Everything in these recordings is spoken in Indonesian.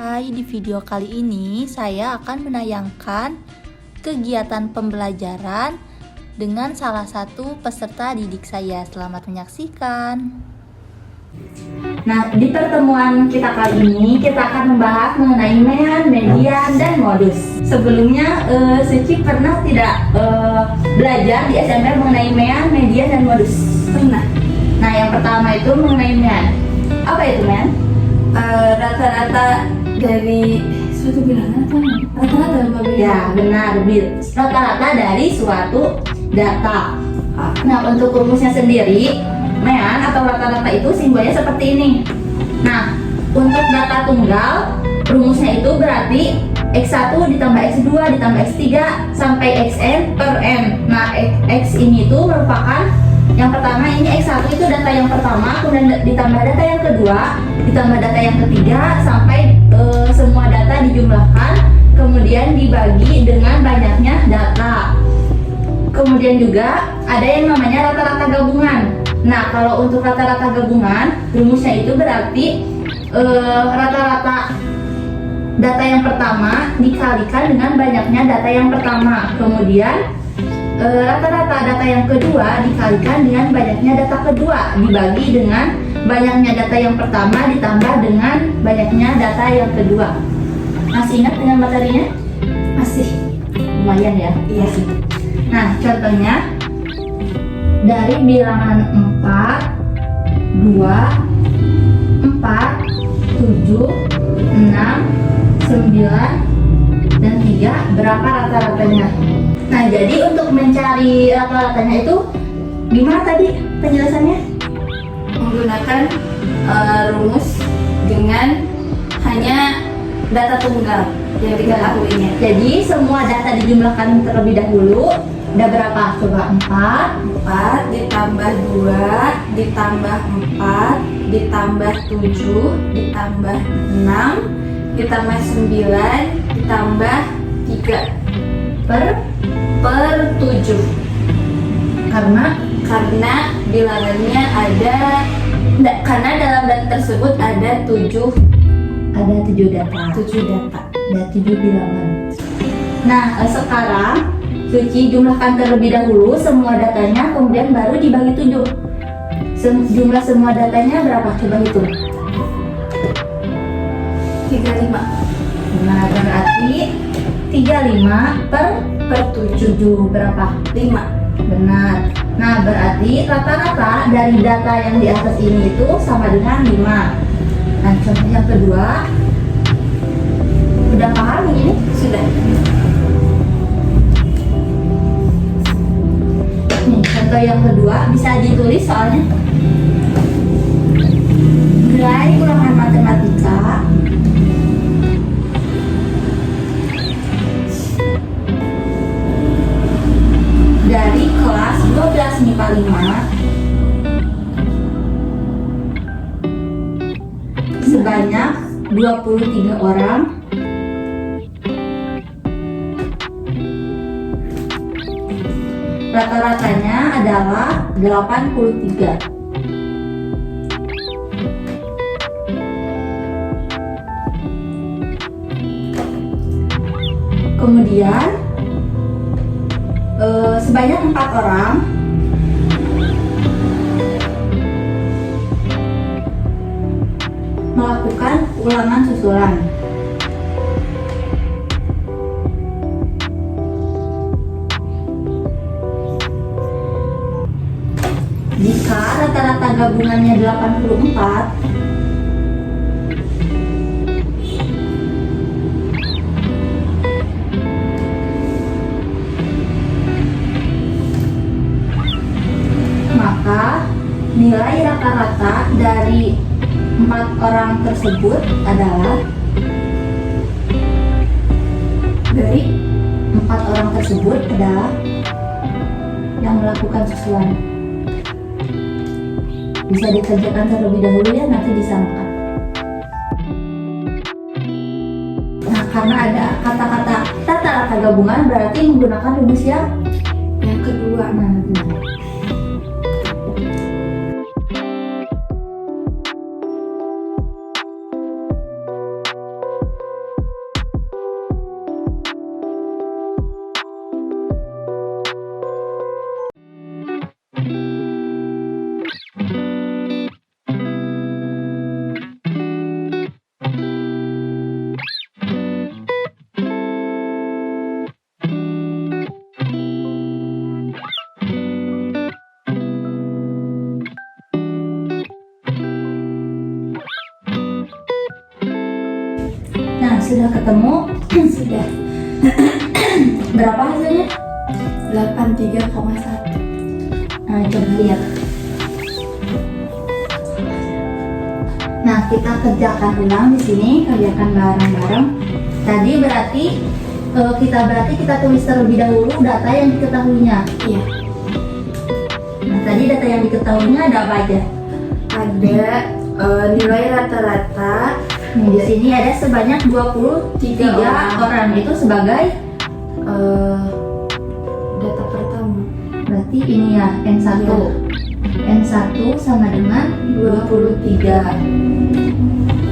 Hai, di video kali ini saya akan menayangkan kegiatan pembelajaran dengan salah satu peserta didik saya. Selamat menyaksikan. Nah, di pertemuan kita kali ini kita akan membahas mengenai mean, median, dan modus. Sebelumnya, Suci pernah tidak belajar di SMR mengenai mean, median, dan modus? Pernah. Nah, yang pertama itu mengenai mean. Apa itu mean? Rata-rata dari suatu bilangan atau rata-rata dari Ya, benar. Rata-rata dari suatu data. Nah, untuk rumusnya sendiri, mean atau rata-rata itu simbolnya seperti ini. Nah, untuk data tunggal, rumusnya itu berarti X1 ditambah X2 ditambah X3 sampai Xn per N. Nah, X ini itu merupakan yang pertama, ini X1 itu data yang pertama, kemudian ditambah data yang kedua, ditambah data yang ketiga, sampai semua data dijumlahkan, kemudian dibagi dengan banyaknya data. Kemudian juga ada yang namanya rata-rata gabungan. Nah, kalau untuk rata-rata gabungan, rumusnya itu berarti rata-rata data yang pertama dikalikan dengan banyaknya data yang pertama. Kemudian rata-rata data yang kedua dikalikan dengan banyaknya data kedua, dibagi dengan banyaknya data yang pertama ditambah dengan banyaknya data yang kedua. Masih ingat dengan materinya? masih Lumayan ya? iya. Nah, contohnya dari bilangan 4, 2, 4, 7, 6, 9, dan 3, berapa rata-ratanya? Nah, jadi untuk mencari rata-ratanya itu gimana tadi penjelasannya? Menggunakan rumus dengan hanya data tunggal yang diketahuinya. Jadi semua data dijumlahkan terlebih dahulu. Udah berapa? Coba 4 ditambah 2 ditambah 4 ditambah 7 ditambah 6 ditambah 9 ditambah 3 per 7. Karena bilangannya karena dalam data tersebut ada 7 ada 7 data. Ada 7 bilangan. Nah, sekarang Suci jumlahkan terlebih dahulu semua datanya, kemudian baru dibagi 7. Jumlah semua datanya berapa? Coba hitung. 35 Nah, berarti 35 per 7 berapa? 5. Benar. Nah, berarti rata-rata dari data yang di atas ini itu sama dengan 5. Nah, contoh yang kedua. Udah paham ini? Sudah. Nih, contoh yang kedua bisa ditulis soalnya. Nilai ulangan matematika dari kelas 12 MIPA 5 sebanyak 23 orang rata-ratanya adalah 83. Kemudian sebanyak 4 orang melakukan ulangan susulan. Jika rata-rata gabungannya 84, maka nilai rata-rata dari 4 orang tersebut adalah yang melakukan susulan. Bisa dikerjakan terlebih dahulu ya, nanti disamakan. Nah, karena ada kata-kata rata-rata gabungan berarti menggunakan rumus yang kedua. nah, benar. sudah ketemu? Sudah. Berapa hasilnya? 83,1. Nah, coba lihat. Nah, kita kerjakan ulang di sini, kerjakan bareng-bareng. Tadi berarti kita tulis terlebih dahulu data yang diketahuinya. Iya. Nah, tadi data yang diketahuinya ada apa aja? Ada nilai rata-rata. Nah, di sini ada sebanyak 23 orang. Itu sebagai Data pertama. berarti ini ya N1. Iya. N1 sama dengan 23.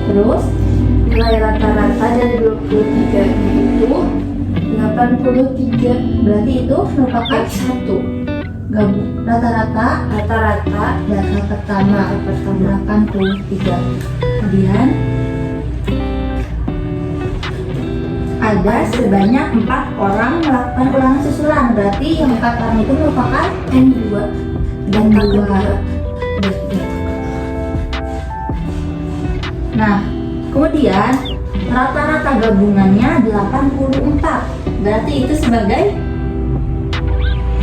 Terus Nilai rata-rata dari 23 itu 83. berarti itu merupakan X1. gabung rata-rata Rata-rata data pertama 83. Kemudian ada sebanyak 4 orang melakukan ulangan susulan. Berarti yang 4 orang itu merupakan N2. Data N2. kedua. Nah, kemudian rata-rata gabungannya 84. Berarti itu sebagai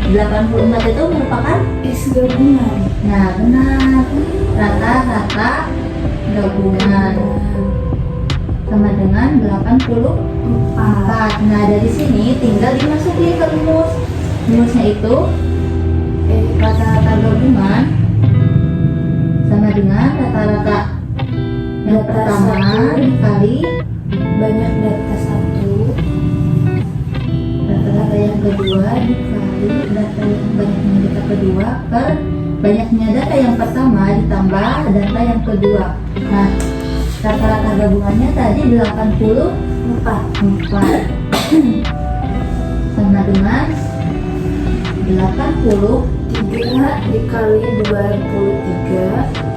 84 itu merupakan X gabungan. nah benar, rata-rata gabungan sama dengan 84. Nah, dari sini tinggal dimasukin ke rumus. Rumusnya itu rata-rata gabungan sama dengan rata-rata yang Data pertama satu. dikali Banyak data 1. rata-rata yang kedua dikali data yang banyaknya data kedua per banyaknya data yang pertama ditambah data yang kedua. Nah, rata-rata gabungannya tadi 84 sama dengan 80 3 dikali 23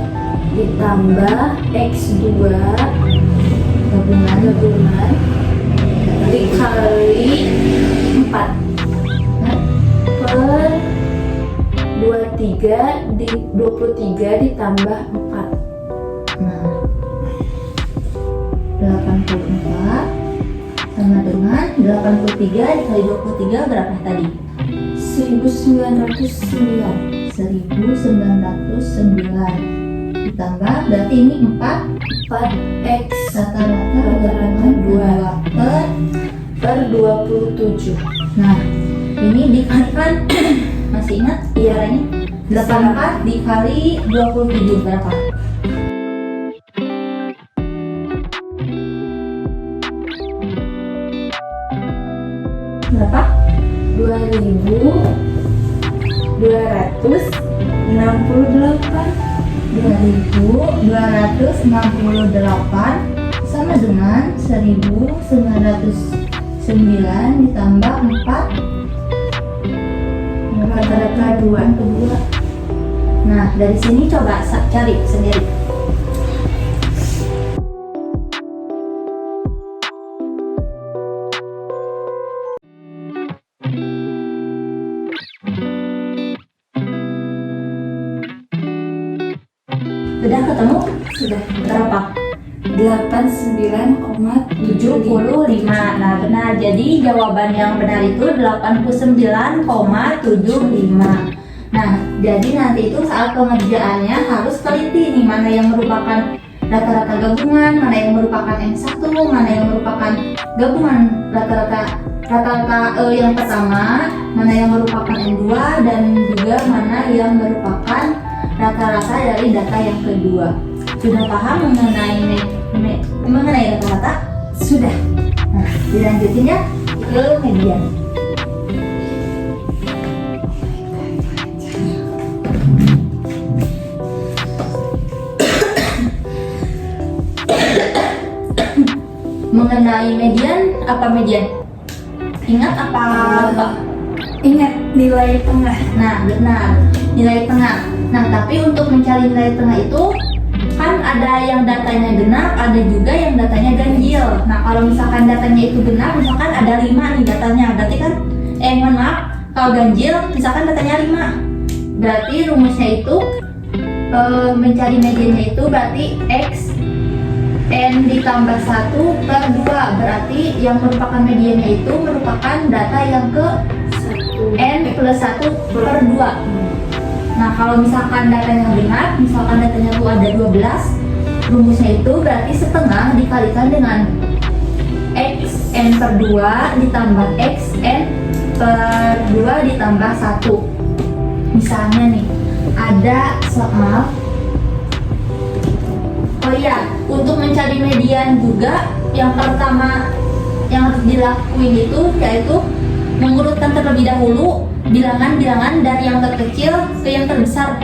ditambah X2 gabungan dikali 4 per 23 ditambah 4. Nah, 84 sama dengan 83 dikali 23 berapa tadi? 1909 1909 ditambah berarti ini 4X rata-rata Rata-rata gabungan 2 per 27. nah ini dikalikan masih ingat caranya? 84 dikali 27 berapa? Berapa? 2268 sama dengan 1909 ditambah 4 Rata-rata 2. kedua. Nah, dari sini coba cari sendiri. Sudah ketemu? Sudah. Berapa? 89,75. Nah, benar. Jadi jawaban yang benar itu 89,75. Nah, jadi nanti itu saat pengerjaannya harus teliti nih mana yang merupakan rata-rata gabungan, mana yang merupakan N1, mana yang merupakan gabungan rata-rata yang pertama, mana yang merupakan N2 dan juga mana yang merupakan rata-rata dari data yang kedua. Sudah paham mengenai rata-rata? Sudah. Nah, dilanjutin ya ke median. Mengenai median, apa median? Ingat apa enggak? Ingat nilai tengah. Nah, benar, nilai tengah. Nah, tapi untuk mencari nilai tengah itu kan ada yang datanya genap, ada juga yang datanya ganjil. Nah, kalau misalkan datanya itu genap, misalkan ada 5 nih datanya, berarti kan mohon maaf, kalau ganjil misalkan datanya 5. Berarti rumusnya itu mencari mediannya itu berarti X N ditambah 1 per 2. Berarti yang merupakan mediannya itu merupakan data yang ke N plus 1 per 2. Nah, kalau misalkan datanya benar, misalkan datanya itu ada 12, rumusnya itu berarti setengah dikalikan dengan xn per 2 ditambah xn per 2 ditambah 1. Misalnya nih, ada soal, oh iya, untuk mencari median juga yang pertama yang harus dilakuin itu yaitu mengurutkan terlebih dahulu bilangan-bilangan dari yang terkecil ke yang terbesar.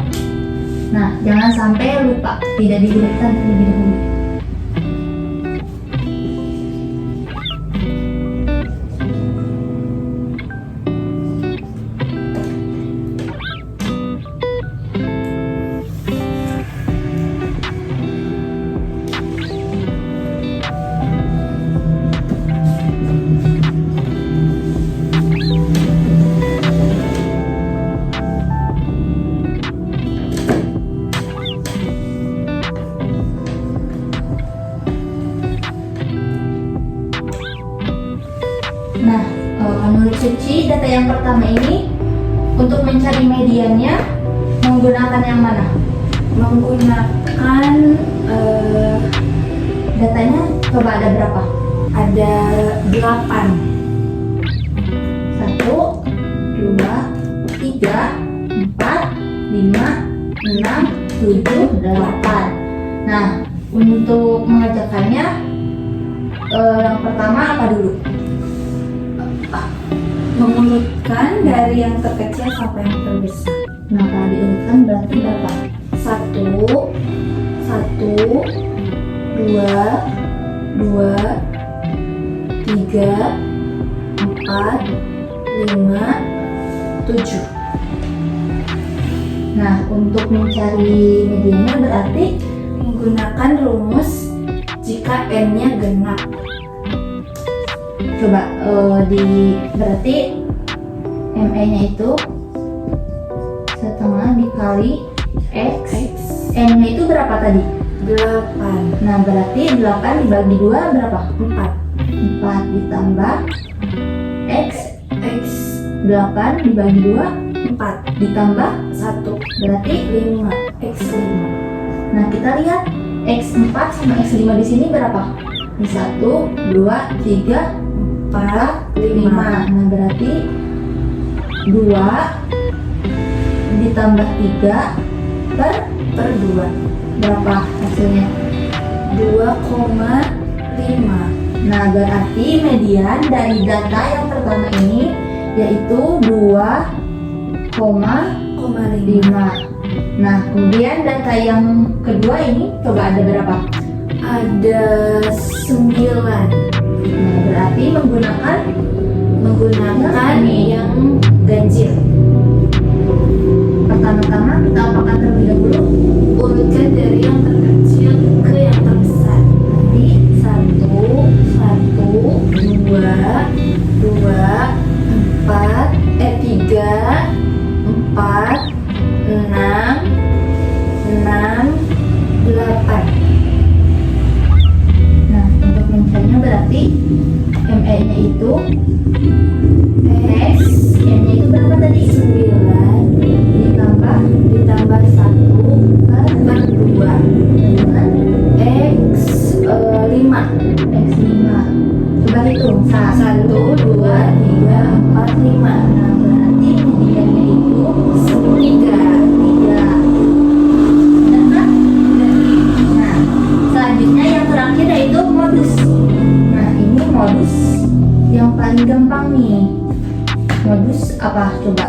Nah, jangan sampai lupa, tidak diurutkan terlebih dahulu. Nah, menurut Suci, data yang pertama ini untuk mencari mediannya menggunakan yang mana? Menggunakan Datanya coba ada berapa? ada 8. 1, 2, 3, 4, 5, 6, 7, 8. Nah, untuk mengerjakannya yang pertama apa dulu? Mengurutkan dari yang terkecil sampai yang terbesar. Nah, kalau diurutkan berarti berapa? 1, 1, 2, 2, 3, 4, 5, 7. Nah, untuk mencari mediannya berarti Menggunakan rumus jika n-nya genap. coba berarti ME-nya itu setengah dikali X. N-nya itu berapa tadi? 8, Nah, berarti 8 dibagi 2 berapa? 4, 4 ditambah X. X 8 dibagi 2 4, ditambah 1, berarti 5, X 5. nah, kita lihat X4 sama X5 di sini berapa? Di 1, 2, 3, 4, 5. Nah, berarti 2 ditambah 3 per per 2, berapa hasilnya? 2,5. Nah, berarti median dari data yang pertama ini yaitu 2,5. Nah, kemudian data yang kedua ini coba ada berapa? Ada 9. Nah, berarti menggunakan Menggunakan yang ganjil. pertama-tama kita apakan terlebih dahulu? Urutkan dari yang terkecil ke yang terbesar. Nanti 1, 2, 2, 4, 3, 4, 6, 8. nah, untuk mencarinya berarti ME-nya itu X, M-nya itu berapa tadi? 9 ditambah 1 per per 2, dengan X 5. X5. Coba hitung. 1, 2, 3, 4, 5. Nah, berarti mediannya itu 3. 3. Benar kan? Nah, selanjutnya yang terakhir yaitu modus. Nah, ini modus yang paling gampang nih. Modus apa coba?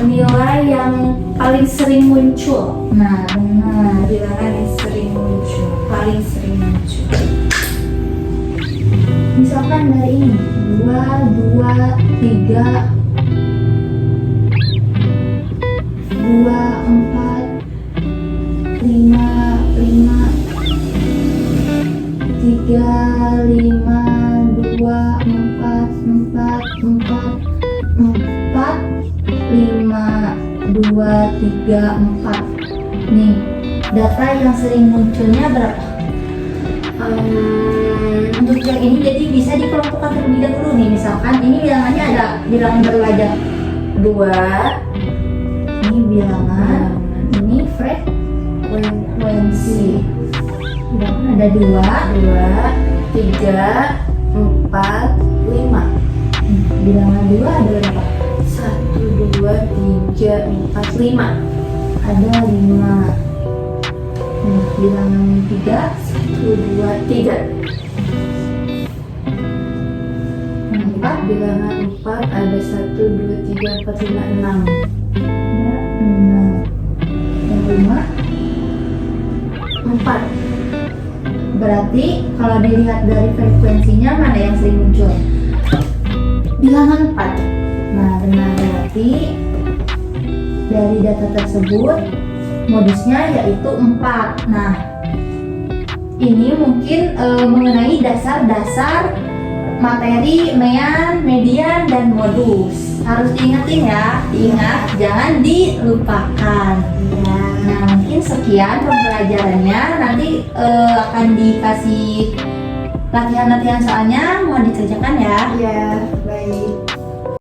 Nilai yang paling sering muncul. Nah, benar. Bilangan yang sering muncul, paling sering muncul. Misalkan dari ini 2, 2, 3, 2, 4, 5, 5, 3, 5, 2, 4, 4, 4, 4, 5, 2, 3, 4. Nih, data yang sering munculnya berapa? Untuk yang ini jadi bisa dikelompokkan terlebih dahulu nih. Misalkan ini bilangannya ada bilangan baru aja. 2. Ini bilangan, ini frekuensi. Bilangan ada 2, 3, 4, 5. bilangan 2 ada berapa? 1, 2, 3, 4, 5. Ada 5. Bilangan 3, 1, 2, 3. 4, Bilangan 4 ada 1, 2, 3, 4, 5, 6. ada 6. Yang 5 4. berarti kalau dilihat dari frekuensinya mana yang sering muncul? Bilangan 4. Nah, benar, berarti dari data tersebut modusnya yaitu 4. Nah, ini mungkin mengenai dasar-dasar materi mean, median, dan modus. Harus diingetin ya, diingat, jangan dilupakan. Ya. Nah, mungkin sekian pembelajarannya. Nanti akan dikasih latihan-latihan soalnya mau dikerjakan ya. Ya.